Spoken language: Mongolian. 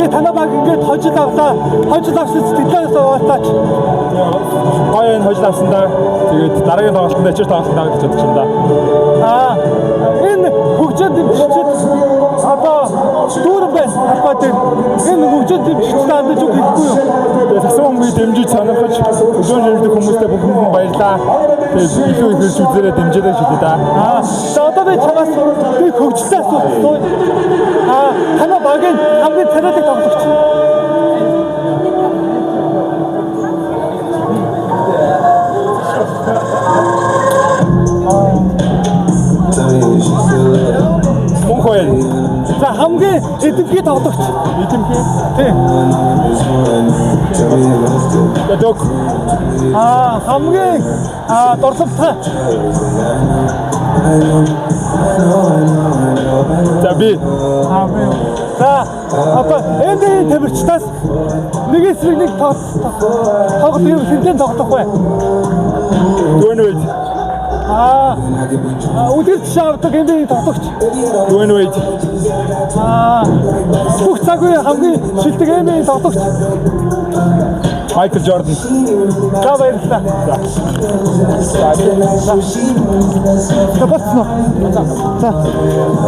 Тэгээ танаа баг ингээд хожил авлаа. Хожил авсан сэтгэлээс уулаач. Гоё энэ хожил авсандаа тэгээд дараагийн тоглолтод ачаар тоглолтоо гэж бодож байна да. Энэ хөгжөөд дэмжиж одоо дүүрэн байна. Албатай. Энэ хөгжөөд дэмжиж таандаж үг хэлэхгүй юу? Тэгээд сасан хүмүүс дэмжиж сонирхож өдөөн дэмждэг хүмүүстээ бүгд баярлаа. Тэгээд илүү их хэлж үзээрэй дэмжээрэй шүү дээ да. За одоо би чамаас би хөгжлөө асуух. Танаа багийн хамгийн царайлаг тоглогч. Мөнхөө. За хамгийн эдэмхий тоглогч. Эдэмхий. Тийм. Ядок. Хамгийн дурсамжтай. Таби. За одоо энэ тэмэрчтаас нэг эсрэг нэг тоглох юм хинтэн тоглох бай. Дүнвэд. Үдирч шавдаг энэ тоглогч. Дүнвэд. Бүх цаг үе хамгийн шилдэг энэ тоглогч. Майкл Jordan. За баярлалаа. За. За.